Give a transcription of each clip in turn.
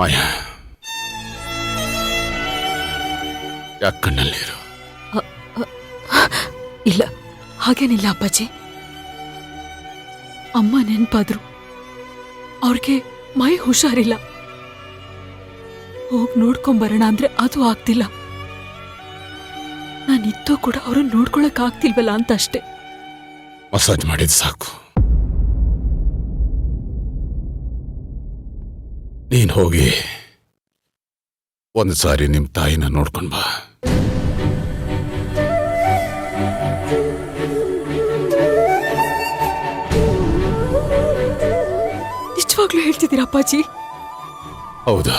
ಮಾಯಾ, ಯಾಕೆ ಕಣ್ಣಲ್ಲಿರು? ಇಲ್ಲ, ಹಾಗೇನಿಲ್ಲ ಅಪ್ಪಾಜಿ. ಅಮ್ಮ ನೆನ್ಪಾದ್ರು. ಅವ್ರಿಗೆ ಮೈ ಹುಷಾರಿಲ್ಲ. ಹೋಗ್ ನೋಡ್ಕೊಂಬರೋಣ ಅಂದ್ರೆ ಅದು ಆಗ್ತಿಲ್ಲ. ನಾನಿತ್ತೋ ಕೂಡ ಅವ್ರನ್ನ ನೋಡ್ಕೊಳಕ್ ಆಗ್ತಿಲ್ವಲ್ಲ ಅಂತ ಅಷ್ಟೇ. ಮಸಾಜ್ ಮಾಡಿದ್ ಸಾಕು. ನೀನ್ ಹೋಗಿ ಒಂದು ಸಾರಿ ನಿಮ್ ತಾಯಿನ ನೋಡ್ಕೊಂಡ್ ಬಾ. ನಿಜವಾಗ್ಲೂ ಹೇಳ್ತಿದ್ದೀರಾ ಅಪ್ಪಾಜಿ? ಹೌದು.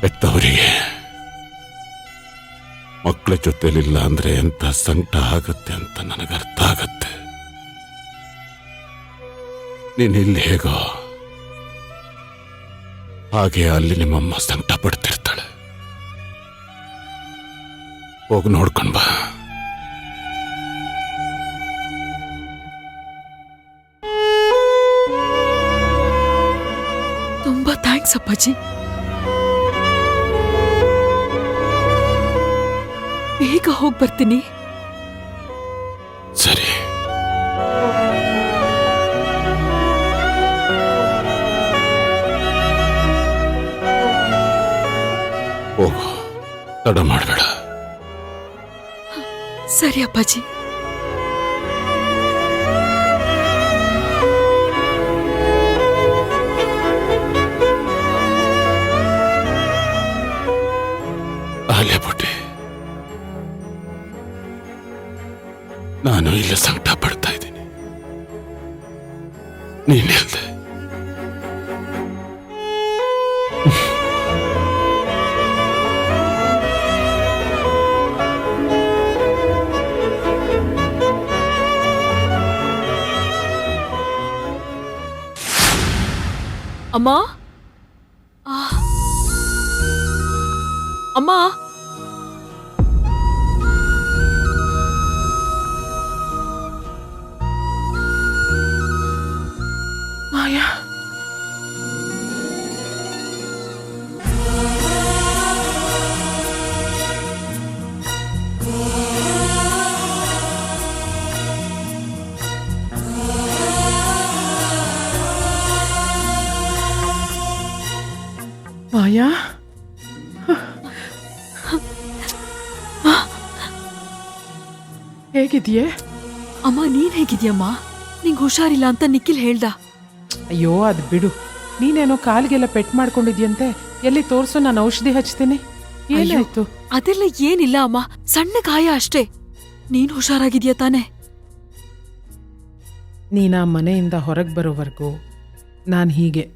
ಹೆತ್ತವರಿಗೆ ಮಕ್ಕಳ ಜೊತೆಲಿಲ್ಲ ಅಂದ್ರೆ ಎಂತ ಸಂಕಟ ಆಗತ್ತೆ ಅಂತ ನನಗರ್ಥ ಆಗತ್ತೆ. ನೀನ್ ಇಲ್ಲಿ ಹೇಗೋ ಹಾಗೆ ಅಲ್ಲಿ ನಿಮ್ಮಮ್ಮ ಸಂಕಟ ಪಡ್ತಿರ್ತಾಳೆ. ಹೋಗಿ ನೋಡ್ಕೊಂಡ್ ಬಾ. ತುಂಬಾ ಥ್ಯಾಂಕ್ಸ್ ಅಪ್ಪಾಜಿ. ಬೇಗ ಹೋಗಿ ಬರ್ತೀನಿ. ಸರಿ. ಹೋಗು, ತಡ ಮಾಡಬೇಡ. ಸರಿ ಅಪ್ಪಾಜಿ. ಅಲ್ಲೇ ಪುಟ್ಟಿ, ನಾನು ಇಲ್ಲಿ ಸಂಕಟ ಪಡ್ತಾ ಇದ್ದೀನಿ, ನೀನಿಲ್ದೆ. ಅಮ್ಮ, ಅಮ್ಮ, ಮಾಯಾ, ಮಾಯಾ, ಹೇಗಿದೆಯೇ? ಅಮ್ಮ ನೀನ್ ಹೇಗಿದ್ಯಮ್ಮ? ನಿಂಗೆ ಹುಷಾರಿಲ್ಲ ಅಂತ ನಿಖಿಲ್ ಹೇಳ್ದ. ಅಯ್ಯೋ ಅದು ಬಿಡು, ನೀನೇನೋ ಕಾಲಿಗೆಲ್ಲ ಪೆಟ್ ಮಾಡ್ಕೊಂಡಿದ್ಯಂತೆ. ಎಲ್ಲಿ ತೋರ್ಸು, ನಾನು ಔಷಧಿ ಹಚ್ತೀನಿ. ಏನಾಯ್ತು? ಅದೆಲ್ಲ ಏನಿಲ್ಲ ಅಮ್ಮ, ಸಣ್ಣ ಗಾಯ ಅಷ್ಟೇ. ನೀನ್ ಹುಷಾರಾಗಿದ್ಯಾ ತಾನೆ? ನೀನ ಮನೆಯಿಂದ ಹೊರಗೆ ಬರೋವರೆಗೂ ನಾನು ಹೀಗೆ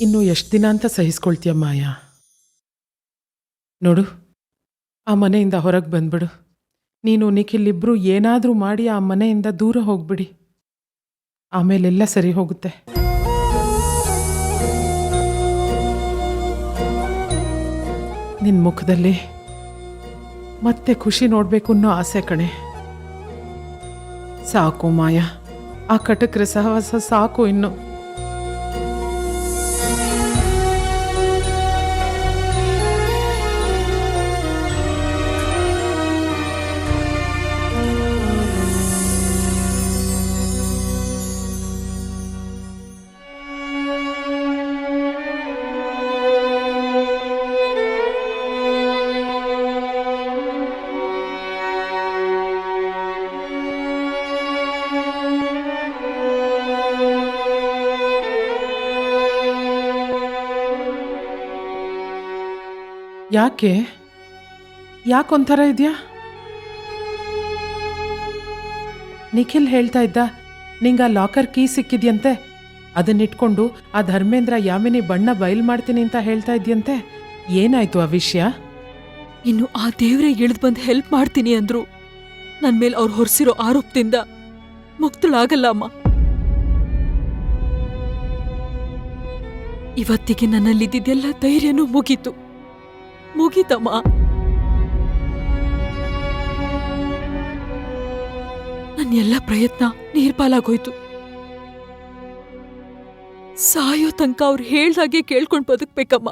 ಇನ್ನು ಎಷ್ಟು ದಿನ ಅಂತ ಸಹಿಸ್ಕೊಳ್ತೀಯ ಮಾಯಾ? ನೋಡು, ಆ ಮನೆಯಿಂದ ಹೊರಗೆ ಬಂದ್ಬಿಡು. ನೀನು ನಿಖಿಲ್ ಇಬ್ರು ಏನಾದರೂ ಮಾಡಿ ಆ ಮನೆಯಿಂದ ದೂರ ಹೋಗ್ಬಿಡಿ. ಆಮೇಲೆಲ್ಲ ಸರಿ ಹೋಗುತ್ತೆ. ನಿನ್ನ ಮುಖದಲ್ಲಿ ಮತ್ತೆ ಖುಷಿ ನೋಡಬೇಕು ಅನ್ನೋ ಆಸೆ ಕಣೆ. ಸಾಕು ಮಾಯಾ, ಆ ಕಟಕ್ರ ಸಹವಾಸ ಸಾಕು ಇನ್ನು. ಯಾಕೊಂಥರ ಇದೆಯಾ? ನಿಖಿಲ್ ಹೇಳ್ತಾ ಇದ್ದ ನಿಂಗೆ ಆ ಲಾಕರ್ ಕೀ ಸಿಕ್ಕಿದ್ಯಂತೆ, ಅದನ್ನಿಟ್ಕೊಂಡು ಆ ಧರ್ಮೇಂದ್ರ ಯಾಮಿನಿ ಬಣ್ಣ ಬಯಲು ಮಾಡ್ತೀನಿ ಅಂತ ಹೇಳ್ತಾ ಇದ್ಯಂತೆ. ಏನಾಯ್ತು ಆ ವಿಷಯ? ಇನ್ನು ಆ ದೇವ್ರೆ ಇಳಿದು ಬಂದು ಹೆಲ್ಪ್ ಮಾಡ್ತೀನಿ ಅಂದ್ರು. ನನ್ನ ಮೇಲೆ ಅವ್ರು ಹೊರಿಸಿರೋ ಆರೋಪದಿಂದ ಮುಕ್ತಳಾಗಲ್ಲ ಅಮ್ಮ. ಇವತ್ತಿಗೆ ನನ್ನಲ್ಲಿದ್ದೆಲ್ಲ ಧೈರ್ಯನೂ ಮುಗೀತಮ್ಮ. ನನ್ನ ಎಲ್ಲ ಪ್ರಯತ್ನ ನೀರ್ಪಾಲಾಗೋಯ್ತು. ಸಾಯೋ ತನಕ ಅವ್ರು ಹೇಳ್ದಾಗೆ ಕೇಳ್ಕೊಂಡ್ ಬದುಕ್ಬೇಕಮ್ಮ.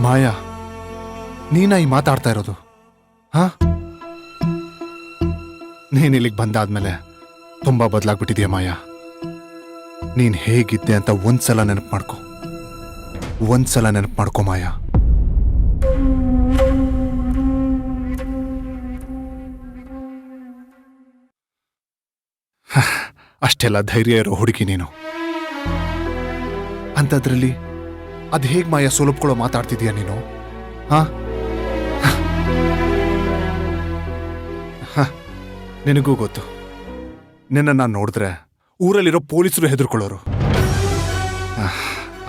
ಮಾಯಾ, ನೀನ ಈ ಮಾತಾಡ್ತಾ ಇರೋದು? ಹಾ, ನೀನ್ ಇಲ್ಲಿಗೆ ಬಂದಾದ್ಮೇಲೆ ತುಂಬಾ ಬದಲಾಗ್ಬಿಟ್ಟಿದ್ಯಾ ಮಾಯಾ. ನೀನ್ ಹೇಗಿದ್ದೆ ಅಂತ ಒಂದ್ಸಲ ನೆನಪು ಮಾಡ್ಕೊ ಮಾಯಾ. ಅಷ್ಟೆಲ್ಲ ಧೈರ್ಯ ಇರೋ ಹುಡುಗಿ ನೀನು. ಅಂಥದ್ರಲ್ಲಿ ಅದ್ ಹೇಗ್ ಮಾಯಾ ಸುಲಭಗಳು ಮಾತಾಡ್ತಿದ್ಯಾ ನೀನು? ಹಾ, ನಿನಗೂ ಗೊತ್ತು, ನಿನ್ನ ನೋಡಿದ್ರೆ ಊರಲ್ಲಿರೋ ಪೊಲೀಸರು ಹೆದರ್ಕೊಳ್ಳೋರು.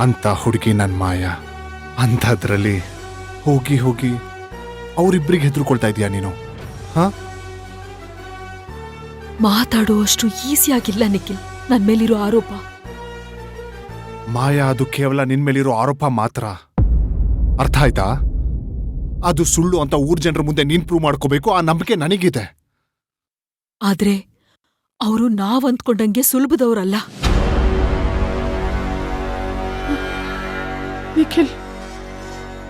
ಅಂತ ಹುಡುಗಿ ನನ್ನ ಮಾಯಾ. ಅಂಥದ್ರಲ್ಲಿ ಹೋಗಿ ಅವರಿಬ್ಬರಿಗೆ ಹೆದರ್ಕೊಳ್ತಾ ಇದೀಯಾ ನೀನು? ಹಾ, ಮಾತಾಡುವಷ್ಟು ಈಸಿಯಾಗಿಲ್ಲ ನಿಖಿಲ್ ನನ್ ಮೇಲಿರೋ ಆರೋಪ. ಮಾಯಾ, ಅದು ಕೇವಲ ನಿನ್ ಮೇಲಿರೋ ಆರೋಪ ಮಾತ್ರ. ಅರ್ಥ ಆಯ್ತಾ? ಅದು ಸುಳ್ಳು ಅಂತ ಊರ್ ಜನರ ಮುಂದೆ ನೀನ್ ಪ್ರೂವ್ ಮಾಡ್ಕೋಬೇಕು. ಆ ನಂಬಿಕೆ ನನಗಿದೆ. ಆದ್ರೆ ಅವರು ನಾವ್ ಅಂದ್ಕೊಂಡಂಗೆ ಸುಲಭದವ್ರಲ್ಲ. ನಿಖಿಲ್,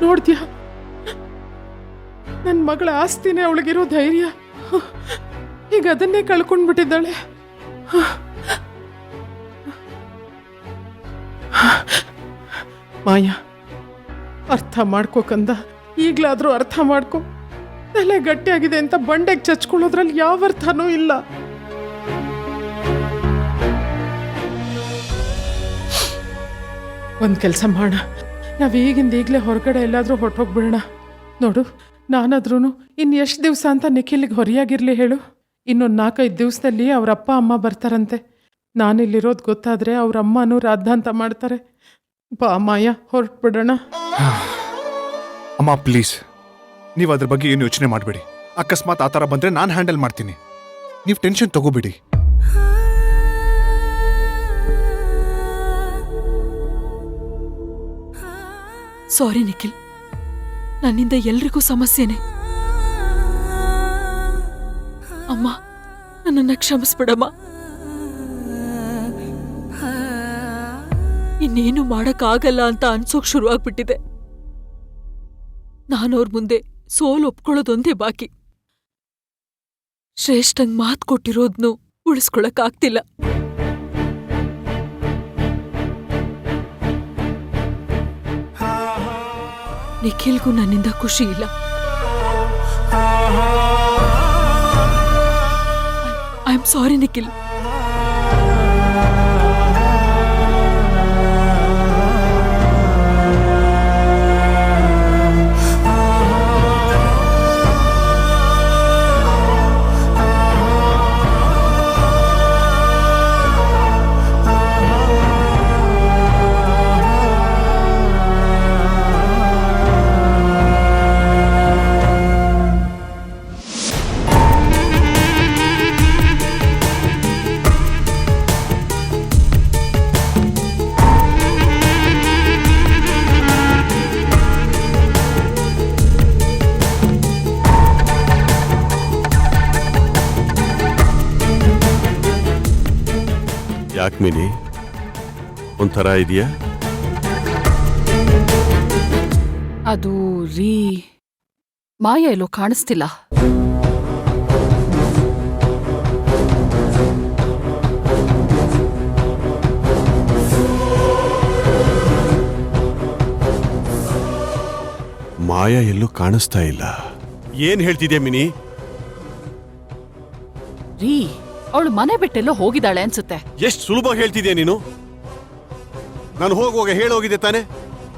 ನೋಡ್ದ್ಯಾ, ನನ್ನ ಮಗಳ ಆಸ್ತಿನೇ ಅವಳಿಗಿರೋ ಧೈರ್ಯ. ಈಗ ಅದನ್ನೇ ಕಳ್ಕೊಂಡ್ಬಿಟ್ಟಿದ್ದಾಳೆ. ಮಾಯಾ, ಅರ್ಥ ಮಾಡ್ಕೋಕಂದ, ಈಗ್ಲಾದ್ರೂ ಅರ್ಥ ಮಾಡ್ಕೊ. ತಲೆ ಗಟ್ಟಿಯಾಗಿದೆ ಅಂತ ಬಂಡೆಗೆ ಚಚ್ಕೊಳ್ಳೋದ್ರಲ್ಲಿ ಯಾವ ಅರ್ಥನೂ ಇಲ್ಲ. ಒಂದ್ ಕೆಲ್ಸ ಮಾಡೋಣ, ನಾವೀಗಿಂದ ಈಗಲೇ ಹೊರಗಡೆ ಎಲ್ಲಾದ್ರೂ ಹೊರಟೋಗ್ಬಿಡೋಣ. ನೋಡು, ನಾನಾದ್ರೂ ಇನ್ನು ಎಷ್ಟು ದಿವಸ ಅಂತ ನಿಖಿಲ್ಗೆ ಹೊರೆಯಾಗಿರ್ಲಿ ಹೇಳು? ಇನ್ನೊಂದು 4-5 ದಿವಸದಲ್ಲಿ ಅವ್ರ ಅಪ್ಪ ಅಮ್ಮ ಬರ್ತಾರಂತೆ. ನಾನಿಲ್ಲಿರೋದು ಗೊತ್ತಾದ್ರೆ ಅವ್ರ ಅಮ್ಮನೂ ರಾದ್ದಾಂತ ಮಾಡ್ತಾರೆ. ಬಾ ಮಾಯಾ, ಹೊರಟ್ಬಿಡೋಣ. ಅಮ್ಮ ಪ್ಲೀಸ್, ನೀವು ಅದ್ರ ಬಗ್ಗೆ ಏನು ಯೋಚನೆ ಮಾಡಬೇಡಿ. ಅಕಸ್ಮಾತ್ ಆ ಥರ ಬಂದ್ರೆ ನಾನು ಹ್ಯಾಂಡಲ್ ಮಾಡ್ತೀನಿ. ನೀವು ಟೆನ್ಷನ್ ತಗೋಬೇಡಿ. ಸಾರಿ ನಿಖಿಲ್, ನನ್ನಿಂದ ಎಲ್ರಿಗೂ ಸಮಸ್ಯೆನೆ. ಅಮ್ಮ, ನನ್ನನ್ನ ಕ್ಷಮಿಸ್ಬಿಡಮ್ಮ. ಇನ್ನೇನು ಮಾಡಕ್ಕಾಗಲ್ಲ ಅಂತ ಅನ್ಸೋಕ್ ಶುರುವಾಗ್ಬಿಟ್ಟಿದೆ. ನಾನವ್ರ ಮುಂದೆ ಸೋಲು ಒಪ್ಕೊಳ್ಳೋದೊಂದೇ ಬಾಕಿ. ಶ್ರೇಷ್ಠಂಗ್ ಮಾತ್ ಕೊಟ್ಟಿರೋದ್ನು ಉಳಿಸ್ಕೊಳಕ್ಕಾಗ್ತಿಲ್ಲ. ನಿಖಿಲ್ಗೂ ನನ್ನಿಂದ ಖುಷಿ ಇಲ್ಲ. I am sorry Nikhil. ಯಾಕೆ ಮಿನಿ, ಒಂಥರ ಇದೆಯಾ? ಅದು ರೀ, ಮಾಯಾ ಎಲ್ಲೋ ಕಾಣಿಸ್ತಿಲ್ಲ. ಮಾಯಾ ಎಲ್ಲೂ ಕಾಣಿಸ್ತಾ ಇಲ್ಲ. ಏನ್ ಹೇಳ್ತಿದ್ಯಾ ಮಿನಿ? ರೀ, ಅವಳು ಮನೆ ಬಿಟ್ಟೆಲ್ಲೋ ಹೋಗಿದ್ದಾಳೆ ಅನ್ಸುತ್ತೆ. ಎಷ್ಟು ಸುಲಭ ಹೇಳ್ತಿದ್ಯಾ ನೀನು? ನಾನು ಹೋಗುವಾಗ ಹೇಳೋಗಿದ್ದೆ ತಾನೆ,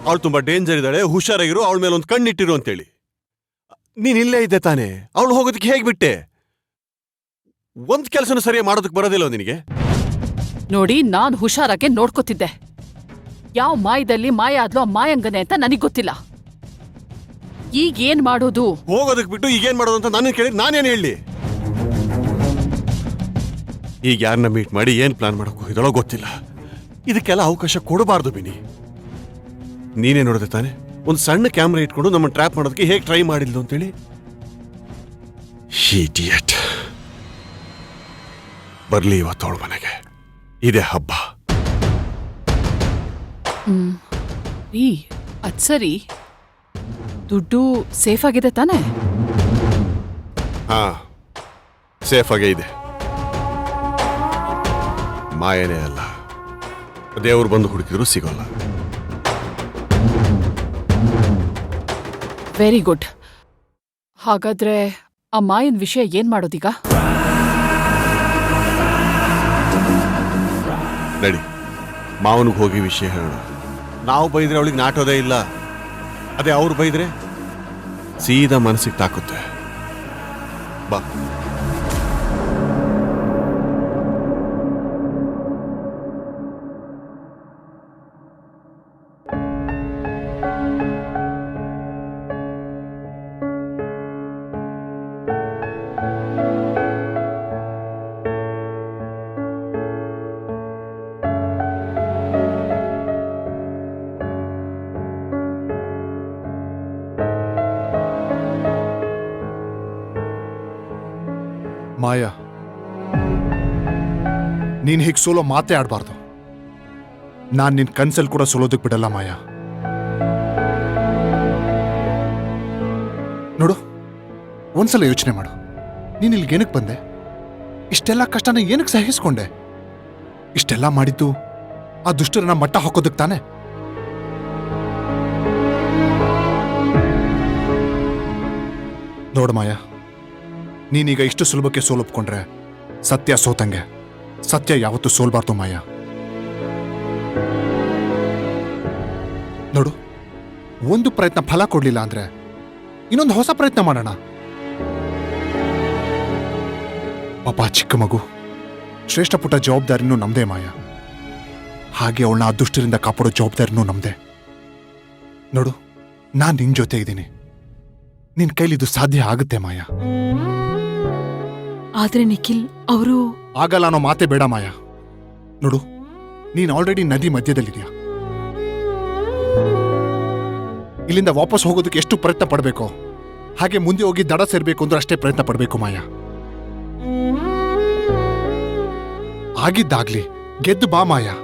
ಅವಳು ತುಂಬಾ ಡೇಂಜರ್ ಇದ್ದಾಳೆ, ಹುಷಾರಾಗಿರು, ಅವಳ ಮೇಲೆ ಒಂದು ಕಣ್ಣಿಟ್ಟಿರು ಅಂತೇಳಿ. ನೀನ್ ಇಲ್ಲೇ ಇದ್ದೆ ತಾನೆ, ಅವಳು ಹೋಗೋದಕ್ಕೆ ಹೇಗ್ ಬಿಟ್ಟೆ? ಒಂದ್ ಕೆಲಸನೂ ಸರಿಯಾಗಿ ಮಾಡೋದಕ್ಕೆ ಬರೋದಿಲ್ಲ ನಿನಗೆ? ನೋಡಿ, ನಾನು ಹುಷಾರಾಗೆ ನೋಡ್ಕೋತಿದ್ದೆ. ಯಾವ ಮಾಯದಲ್ಲಿ ಮಾಯ ಆದ್ಲೋ ಆ ಮಾಯಂಗನೆ ಅಂತ ನನಗ್ ಗೊತ್ತಿಲ್ಲ. ಈಗ ಏನ್ ಮಾಡೋದು? ಹೋಗೋದಕ್ಕೆ ಬಿಟ್ಟು ಈಗೇನ್ ಮಾಡೋದು ಅಂತ ನನ್ನ ಕೇಳಿ ನಾನೇನು ಹೇಳಿ? ಈಗ ಯಾರನ್ನ ಮೀಟ್ ಮಾಡಿ ಏನ್ ಪ್ಲಾನ್ ಮಾಡಕ್ ಹೋಗಿದ್ದಾಳೋ ಗೊತ್ತಿಲ್ಲ. ಇದಕ್ಕೆಲ್ಲ ಅವಕಾಶ ಕೊಡಬಾರ್ದು ಬಿನಿ. ನೀನೇ ನೋಡಿದೆ ತಾನೆ, ಒಂದು ಸಣ್ಣ ಕ್ಯಾಮ್ರಾ ಇಟ್ಕೊಂಡು ನಮ್ಮ ಟ್ರ್ಯಾಪ್ ಮಾಡೋದಕ್ಕೆ ಹೇಗೆ ಟ್ರೈ ಮಾಡಿದ್ಲು ಅಂತೇಳಿ. ಇಡಿಯಟ್. ಬರ್ಲಿ ಇವತ್ತವಳ ಮನೆಗೆ, ಇದೇ ಹಬ್ಬ. ರೀ, ಅದ್ ಸರಿ, ದುಡ್ಡು ಸೇಫ್ ಆಗಿದೆ ತಾನೆ? ಹಾ, ಸೇಫ್ ಆಗೇ ಇದೆ. ಮಾಯನೇ ಅಲ್ಲ, ದೇವ್ರು ಬಂದು ಹುಡುಕಿದ್ರು ಸಿಗೋಲ್ಲ. Very good. ಹಾಗಾದ್ರೆ ಆ ಮಾಯನ್ ವಿಷಯ ಏನ್ ಮಾಡೋದೀಗ? ನಡಿ, ಮಾವನಿಗೆ ಹೋಗಿ ವಿಷಯ ಹೇಳೋಣ. ನಾವು ಬೈದ್ರೆ ಅವಳಿಗೆ ನಾಟೋದೇ ಇಲ್ಲ. ಅದೇ ಅವ್ರು ಬೈದ್ರೆ ಸೀದಾ ಮನಸ್ಸಿಗೆ ತಾಕುತ್ತೆ. ಬಾ. ಮಾಯಾ, ನೀನ್ ಹೀಗೆ ಸೋಲೋ ಮಾತೇ ಆಡಬಾರ್ದು. ನಾನ್ ನಿನ್ ಕನ್ಸಲ್ ಕೂಡ ಸೋಲೋದಕ್ ಬಿಡಲ್ಲ ಮಾಯಾ. ನೋಡು, ಒಂದ್ಸಲ ಯೋಚನೆ ಮಾಡು. ನೀನ್ ಇಲ್ಲಿಗೆ ಏನಕ್ಕೆ ಬಂದೆ? ಇಷ್ಟೆಲ್ಲ ಕಷ್ಟನ ಏನಕ್ಕೆ ಸಹಿಸ್ಕೊಂಡೆ? ಇಷ್ಟೆಲ್ಲ ಮಾಡಿದ್ದು ಆ ದುಷ್ಟರನ್ನ ಮಟ್ಟ ಹಾಕೋದಕ್ ತಾನೆ? ನೋಡು ಮಾಯಾ, ನೀನೀಗ ಇಷ್ಟು ಸುಲಭಕ್ಕೆ ಸೋಲೊಪ್ಕೊಂಡ್ರೆ ಸತ್ಯ ಸೋತಂಗೆ. ಸತ್ಯ ಯಾವತ್ತೂ ಸೋಲ್ಬಾರ್ದು ಮಾಯಾ. ನೋಡು, ಒಂದು ಪ್ರಯತ್ನ ಫಲ ಕೊಡ್ಲಿಲ್ಲ ಅಂದ್ರೆ ಇನ್ನೊಂದು ಹೊಸ ಪ್ರಯತ್ನ ಮಾಡೋಣ. ಪಾಪ ಚಿಕ್ಕ ಮಗು, ಶ್ರೇಷ್ಠ ಪುಟ್ಟ ಜವಾಬ್ದಾರಿನೂ ನಮ್ದೇ ಮಾಯಾ. ಹಾಗೆ ಅವಳನ್ನ ಆ ದುಷ್ಟರಿಂದ ಕಾಪಾಡೋ ಜವಾಬ್ದಾರಿನೂ ನಮ್ದೇ. ನೋಡು, ನಾನ್ ನಿನ್ ಜೊತೆ ಇದ್ದೀನಿ. ನಿನ್ ಕೈಲಿದು ಸಾಧ್ಯ ಆಗುತ್ತೆ ಮಾಯಾ. ಆದ್ರೆ ನಿಖಿಲ್ ಅವರು ಆಗಲ್ಲ ಅನ್ನೋ ಮಾತೆ ಬೇಡ ಮಾಯಾ. ನೋಡು, ನೀನ್ ಆಲ್ರೆಡಿ ನದಿ ಮಧ್ಯದಲ್ಲಿದ್ಯಾ. ಇಲ್ಲಿಂದ ವಾಪಸ್ ಹೋಗೋದಕ್ಕೆ ಎಷ್ಟು ಪ್ರಯತ್ನ ಪಡಬೇಕೋ ಹಾಗೆ ಮುಂದೆ ಹೋಗಿ ದಡ ಸೇರ್ಬೇಕು ಅಂದ್ರೆ ಅಷ್ಟೇ ಪ್ರಯತ್ನ ಪಡಬೇಕು ಮಾಯಾ. ಆಗಿದ್ದಾಗ್ಲಿ, ಗೆದ್ದು ಬಾ ಮಾಯಾ.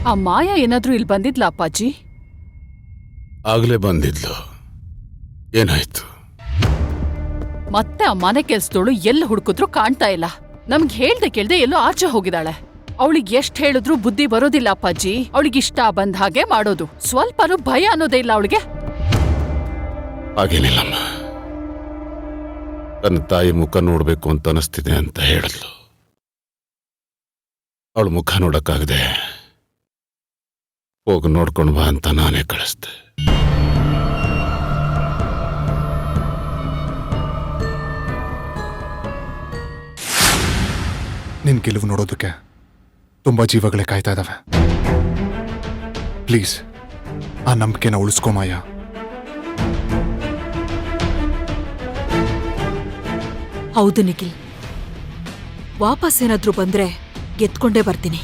ಆ ಮಾಯಾ ಏನಾದ್ರೂ ಇಲ್ಲಿ ಬಂದಿದ್ಲ ಅಪ್ಪಾಜಿ? ಆಗ್ಲೇ ಬಂದಿದ್ಲು. ಏನಾಯ್ತು? ಮತ್ತೆ ಆ ಮನೆ ಕೆಲ್ಸದೋಳು ಎಲ್ಲಿ ಹುಡುಕಿದ್ರು ಕಾಣ್ತಾ ಇಲ್ಲ. ನಮ್ಗೆ ಹೇಳ್ದೆ ಕೇಳ್ದೆ ಎಲ್ಲೋ ಆಚೆ ಹೋಗಿದ್ದಾಳೆ. ಅವಳಿಗೆ ಎಷ್ಟ್ ಹೇಳಿದ್ರು ಬುದ್ಧಿ ಬರೋದಿಲ್ಲ ಅಪ್ಪಾಜಿ. ಅವಳಿಗೆ ಇಷ್ಟ ಬಂದ ಹಾಗೆ ಮಾಡೋದು. ಸ್ವಲ್ಪನೂ ಭಯ ಅನ್ನೋದೇ ಇಲ್ಲ ಅವಳಿಗೆ. ಹಾಗೇನಿಲ್ಲಮ್ಮ, ತನ್ನ ತಾಯಿ ಮುಖ ನೋಡ್ಬೇಕು ಅಂತ ಅನಿಸ್ತಿದೆ ಅಂತ ಹೇಳಿದ್ಲು. ಅವಳು ಮುಖ ನೋಡಕ್ಕಾಗದೆ ಹೋಗಿ ನೋಡ್ಕೊಂಡು ಬಾ ಅಂತ ನಾನೇ ಕಳಿಸ್ದೆ. ನಿನ್ ಗೆಲುವು ನೋಡೋದಕ್ಕೆ ತುಂಬಾ ಜೀವಗಳೇ ಕಾಯ್ತಾ ಇದ್ದಾವೆ. ಪ್ಲೀಸ್, ಆ ನಂಬಿಕೆನ ಉಳಿಸ್ಕೋ ಮಾಯಾ. ಹೌದು ನಿಖಿಲ್, ವಾಪಸ್ ಏನಾದ್ರೂ ಬಂದ್ರೆ ಗೆದ್ಕೊಂಡೇ ಬರ್ತೀನಿ.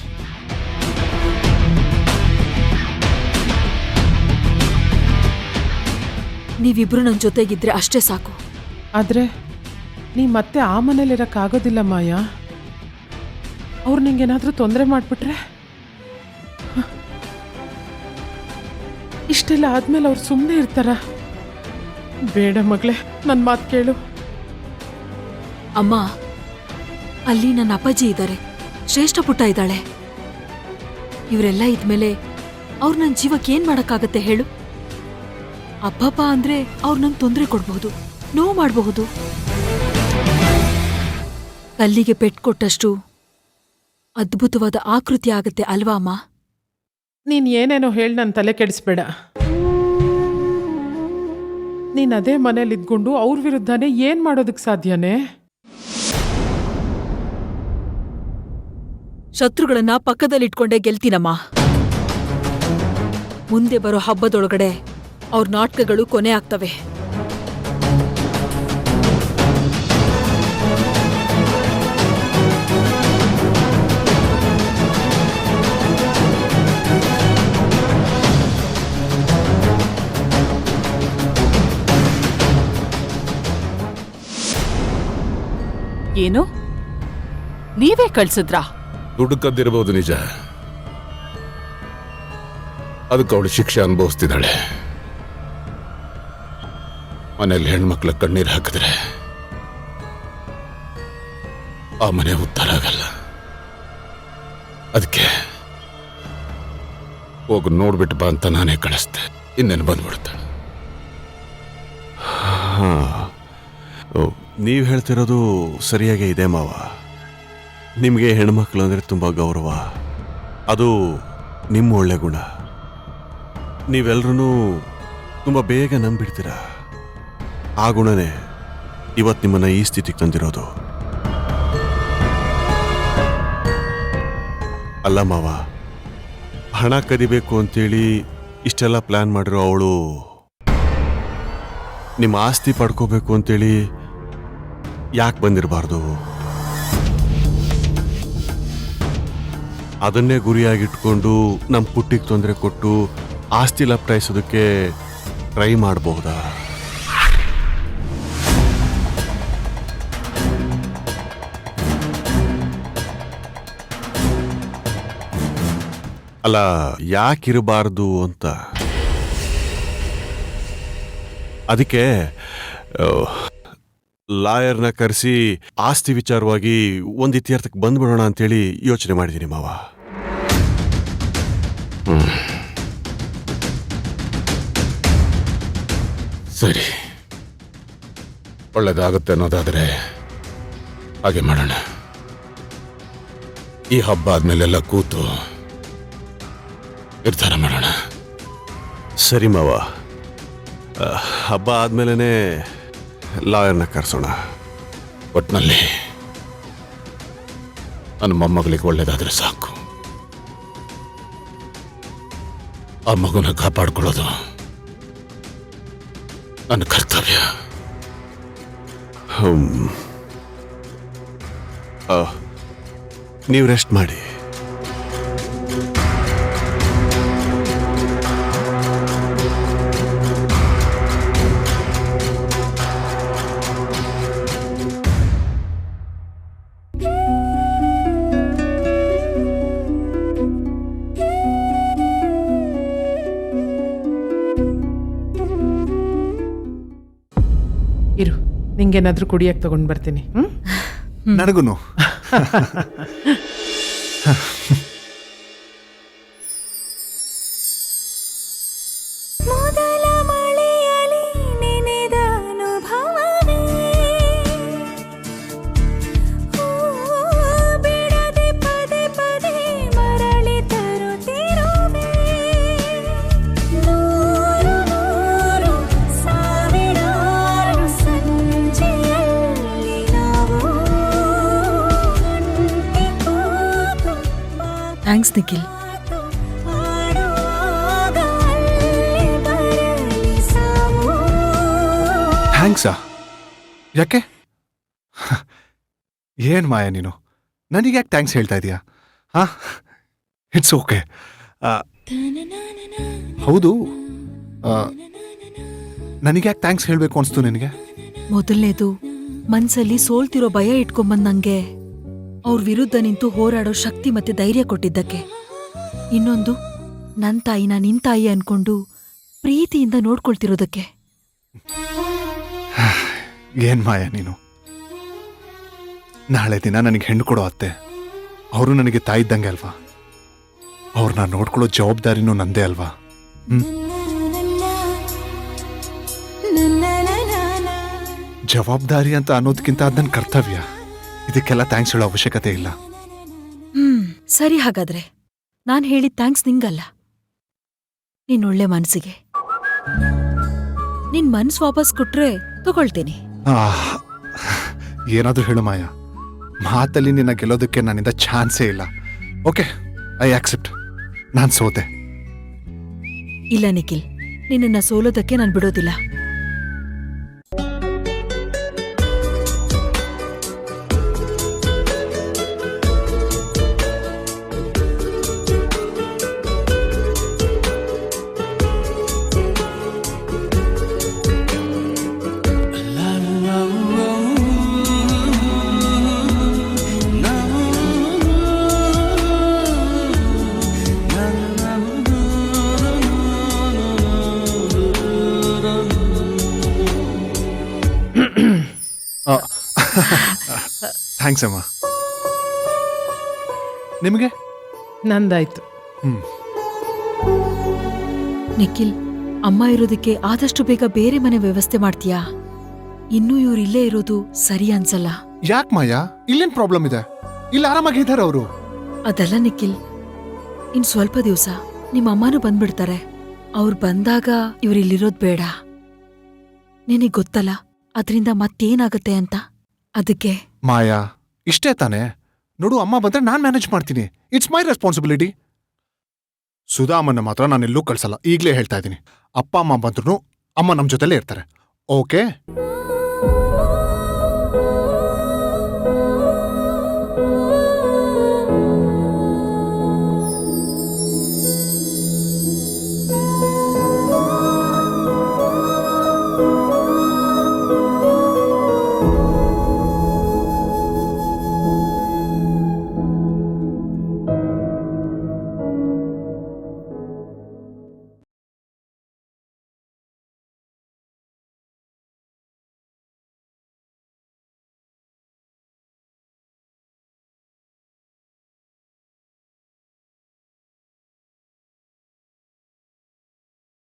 ನೀವಿಬ್ರು ನನ್ನ ಜೊತೆಗಿದ್ರೆ ಅಷ್ಟೇ ಸಾಕು. ಆದ್ರೆ ನೀ ಮತ್ತೆ ಆ ಮನೇಲಿರಕ್ಕಾಗೋದಿಲ್ಲ ಮಾಯಾ. ಅವ್ರು ನಿಂಗೇನಾದ್ರೂ ತೊಂದರೆ ಮಾಡ್ಬಿಟ್ರೆ? ಇಷ್ಟೆಲ್ಲ ಆದ್ಮೇಲೆ ಅವ್ರು ಸುಮ್ಮನೆ ಇರ್ತಾರ? ಬೇಡ ಮಗಳೇ, ನನ್ನ ಮಾತು ಕೇಳು. ಅಮ್ಮ, ಅಲ್ಲಿ ನನ್ನ ಅಪ್ಪಾಜಿ ಇದ್ದಾರೆ, ಶ್ರೇಷ್ಠ ಪುಟ್ಟ ಇದ್ದಾಳೆ. ಇವರೆಲ್ಲ ಇದ್ಮೇಲೆ ಅವ್ರು ನನ್ನ ಜೀವಕ್ಕೆ ಏನ್ ಮಾಡಕ್ಕಾಗತ್ತೆ ಹೇಳು? ಅಪ್ಪಪ್ಪ ಅಂದ್ರೆ ಅವ್ರು ನಂಗೆ ತೊಂದರೆ ಕೊಡ್ಬಹುದು, ನೋವು ಮಾಡಬಹುದು. ಕಲ್ಲಿಗೆ ಪೆಟ್ಟು ಕೊಟ್ಟಷ್ಟು ಅದ್ಭುತವಾದ ಆಕೃತಿ ಆಗತ್ತೆ ಅಲ್ವಾ ಅಮ್ಮ? ನೀನ್ ಏನೇನೋ ಹೇಳಿ ನನ್ನ ತಲೆ ಕೆಡಿಸ್ಬೇಡ. ನೀನ್ ಅದೇ ಮನೇಲಿ ಇದ್ಕೊಂಡು ಅವ್ರ ವಿರುದ್ಧನೇ ಏನ್ ಮಾಡೋದಕ್ಕೆ ಸಾಧ್ಯನೇ? ಶತ್ರುಗಳನ್ನ ಪಕ್ಕದಲ್ಲಿಟ್ಕೊಂಡೇ ಗೆಲ್ತೀನಮ್ಮ. ಮುಂದೆ ಬರೋ ಹಬ್ಬದೊಳಗಡೆ ಅವ್ರ ನಾಟಕಗಳು ಕೊನೆ ಆಗ್ತವೆ. ಏನು? ನೀವೇ ಕಳ್ಸಿದ್ರಾ? ದುಡ್ಡು ಕದ್ದಿರಬಹುದು ನಿಜ, ಅದಕ್ಕೆ ಅವಳು ಶಿಕ್ಷೆ ಅನುಭವಿಸ್ತಿದ್ದಾಳೆ. ಮನೇಲಿ ಹೆಣ್ಮಕ್ಳ ಕಣ್ಣೀರು ಹಾಕಿದ್ರೆ ಆ ಮನೆ ಉದ್ಧಾರ ಆಗಲ್ಲ. ಅದಕ್ಕೆ ಹೋಗಿ ನೋಡ್ಬಿಟ್ಟು ಬಾ ಅಂತ ನಾನೇ ಕಳಿಸ್ದೆ. ಇನ್ನೇನು ಬಂದ್ಬಿಡುತ್ತಾಳೆ. ನೀವು ಹೇಳ್ತಿರೋದು ಸರಿಯಾಗೇ ಇದೆ ಮಾವ. ನಿಮಗೆ ಹೆಣ್ಮಕ್ಳು ಅಂದರೆ ತುಂಬ ಗೌರವ, ಅದು ನಿಮ್ಮ ಒಳ್ಳೆ ಗುಣ. ನೀವೆಲ್ಲರೂ ತುಂಬ ಬೇಗ ನಂಬಿಡ್ತೀರ. ಆ ಗುಣನೇ ಇವತ್ತು ನಿಮ್ಮನ್ನು ಈ ಸ್ಥಿತಿಗೆ ತಂದಿರೋದು. ಅಲ್ಲ ಮಾವ, ಹಣ ಕದಿಬೇಕು ಅಂತೇಳಿ ಇಷ್ಟೆಲ್ಲ ಪ್ಲ್ಯಾನ್ ಮಾಡಿರೋ ಅವಳು ನಿಮ್ಮ ಆಸ್ತಿ ಪಡ್ಕೋಬೇಕು ಅಂತೇಳಿ ಯಾಕೆ ಬಂದಿರಬಾರ್ದು? ಅದನ್ನೇ ಗುರಿಯಾಗಿಟ್ಕೊಂಡು ನಮ್ಮ ಪುಟ್ಟಿಗೆ ತೊಂದರೆ ಕೊಟ್ಟು ಆಸ್ತಿ ಲಪ್ಟಾಯಿಸೋದಕ್ಕೆ ಟ್ರೈ ಮಾಡಬಹುದಾ? ಅಲ್ಲ, ಯಾಕಿರಬಾರ್ದು ಅಂತ. ಅದಕ್ಕೆ ಲಾಯರ್ನ ಕರೆಸಿ ಆಸ್ತಿ ವಿಚಾರವಾಗಿ ಒಂದು ಇತ್ಯರ್ಥಕ್ಕೆ ಬಂದ್ಬಿಡೋಣ ಅಂತೇಳಿ ಯೋಚನೆ ಮಾಡಿದ್ದೀನಿ ಮಾವ. ಸರಿ, ಒಳ್ಳೇದಾಗುತ್ತೆ ಅನ್ನೋದಾದರೆ ಹಾಗೆ ಮಾಡೋಣ. ಈ ಹಬ್ಬ ಆದ್ಮೇಲೆಲ್ಲ ಕೂತು ನಿರ್ಧಾರ ಮಾಡೋಣ. ಸರಿ ಮಾವ, ಹಬ್ಬ ಆದ್ಮೇಲೆ ಲಾಯರ್ನ ಕರೆಸೋಣ. ಒಟ್ಟಿನಲ್ಲಿ ನನ್ನ ಮೊಮ್ಮಗಳಿಗೆ ಒಳ್ಳೇದಾದ್ರೆ ಸಾಕು. ಆ ಮಗುನ ಕಾಪಾಡ್ಕೊಳ್ಳೋದು ನನ್ನ ಕರ್ತವ್ಯ. ನೀವು ರೆಸ್ಟ್ ಮಾಡಿ. ಇರು, ನಿಂಗೇನಾದ್ರೂ ಕುಡಿಯಕ್ಕೆ ತಗೊಂಡ್ ಬರ್ತೀನಿ. ನನಗೂನು. ಮೊದಲ ಮಳೆಯಲಿ ನೆನೆದ ಅನುಭವವೇ ಬಿಡದೆ ಪದೇ ಪದೇ ಮರಳಿ ತರುತ್ತಿರುವೆ. ನೂರು ನೂರು ಸಾವಿರಾರು ಸಂಜೆಯಲ್ಲಿ ನಾವು ಒಂಟಿ ಕೂತು ಥ್ಯಾಂಕ್ಸ್ ನಿಖಿಲ್. ಆಡುವಾಗ ಅಲ್ಲಿ ಬರಲಿ ಸಾವು. ಥ್ಯಾಂಕ್ಸಾ? ಯಾಕೆ? ಏನ್ ಮಾಯ ನೀನು, ನನಗೆ ಯಾಕೆ ಥ್ಯಾಂಕ್ಸ್ ಹೇಳ್ತಾ ಇದೀಯಾ? ಹಾ, ಇಟ್ಸ್ ಓಕೆ. ಹೌದು, ನನಗೆ ಯಾಕೆ ಥ್ಯಾಂಕ್ಸ್ ಹೇಳಬೇಕು ಅನಿಸ್ತು ನಿನಗೆ? ಮೊದಲನೇದು, ಮನ್ಸಲ್ಲಿ ಸೋಲ್ತಿರೋ ಭಯ ಇಟ್ಕೊಂಬಂದ್ ನಂಗೆ ಅವ್ರ ವಿರುದ್ಧ ನಿಂತು ಹೋರಾಡೋ ಶಕ್ತಿ ಮತ್ತೆ ಧೈರ್ಯ ಕೊಟ್ಟಿದ್ದಕ್ಕೆ. ಇನ್ನೊಂದು, ನನ್ ತಾಯಿನ ನಿನ್ ತಾಯಿ ಅನ್ಕೊಂಡು ಪ್ರೀತಿಯಿಂದ ನೋಡ್ಕೊಳ್ತಿರೋದಕ್ಕೆ. ಏನ್ ಮಾಯ ನೀನು, ನಾಳೆ ದಿನ ನನಗೆ ಹೆಣ್ಣು ಕೊಡೋ ಅತ್ತೆ, ಅವರು ನನಗೆ ತಾಯಿ ಇದ್ದಂಗೆ ಅಲ್ವಾ? ಅವ್ರನ್ನ ನೋಡ್ಕೊಳ್ಳೋ ಜವಾಬ್ದಾರಿನೂ ನಂದೇ ಅಲ್ವಾ? ಜವಾಬ್ದಾರಿ ಅಂತ ಅನ್ನೋದಕ್ಕಿಂತ ಅದು ನನ್ನ ಕರ್ತವ್ಯ. ಇದಕ್ಕೆಲ್ಲ ಥ್ಯಾಂಕ್ಸ್ ಹೇಳೋ ಅವಶ್ಯಕತೆ ಇಲ್ಲ. ಸರಿ ಹಾಗಾದ್ರೆ ನಾನ್ ಹೇಳಿದ ಥ್ಯಾಂಕ್ಸ್ ನಿಂಗಲ್ಲ, ನಿನ್ ಒಳ್ಳೆ ಮನ್ಸಿಗೆ. ನಿನ್ ಮನ್ಸ್ ವಾಪಸ್ ಕೊಟ್ರೆ ತಗೊಳ್ತೀನಿ. ಏನಾದ್ರೂ ಹೇಳು ಮಾಯಾ, ಮಾತಲ್ಲಿ ನಿನ್ನ ಗೆಲ್ಲೋದಕ್ಕೆ ನನ್ನಿಂದ ಚಾನ್ಸೇ ಇಲ್ಲ. Okay, I accept. ನಾನು ಸೋತೆ. ಇಲ್ಲ ನಿಖಿಲ್, ನಿನ್ನನ್ನ ಸೋಲೋದಕ್ಕೆ ನಾನ್ ಬಿಡೋದಿಲ್ಲ. ಥ್ಯಾಂಕ್ಸ್ ಅಮ್ಮ. ನಿಮಗೆ? ನಂದಾಯ್ತು. ನಿಖಿಲ್, ಅಮ್ಮ ಇರೋದಕ್ಕೆ ಆದಷ್ಟು ಬೇಗ ಬೇರೆ ಮನೆ ವ್ಯವಸ್ಥೆ ಮಾಡ್ತೀಯಾ? ಇನ್ನೂ ಇವ್ರು ಇಲ್ಲೇ ಇರೋದು ಸರಿ ಅನ್ಸಲ್ಲ. ಯಾಕೆ ಮಾಯಾ, ಇಲ್ಲೇನ್ ಪ್ರಾಬ್ಲಮ್ ಇದೆ? ಇಲ್ಲಿ ಆರಾಮಾಗಿದ್ದಾರೆ ಅವರು. ಅದಲ್ಲ ನಿಖಿಲ್, ಇನ್ ಸ್ವಲ್ಪ ದಿವಸ ನಿಮ್ಮ ಅಮ್ಮನೂ ಬಂದ್ಬಿಡ್ತಾರೆ. ಅವ್ರು ಬಂದಾಗ ಇವ್ರಿಲ್ಲಿರೋದ್ ಬೇಡ. ನಿನಗ್ ಗೊತ್ತಲ್ಲ ಅದರಿಂದ ಮತ್ತೇನಾಗತ್ತೆ ಅಂತ. ಅದಕ್ಕೆ ಮಾಯಾ, ಇಷ್ಟೇ ತಾನೇ? ನೋಡು, ಅಮ್ಮ ಬಂದ್ರೆ ನಾನ್ ಮ್ಯಾನೇಜ್ ಮಾಡ್ತೀನಿ. It's my responsibility. ಸುಧಾಮನ್ನ ಮಾತ್ರ ನಾನೆಲ್ಲೂ ಕಳ್ಸಲ್ಲ. ಈಗ್ಲೇ ಹೇಳ್ತಾ ಇದ್ದೀನಿ, ಅಪ್ಪ ಅಮ್ಮ ಬಂದ್ರು ಅಮ್ಮ ನಮ್ ಜೊತೆಲೇ ಇರ್ತಾರೆ. ಓಕೆ?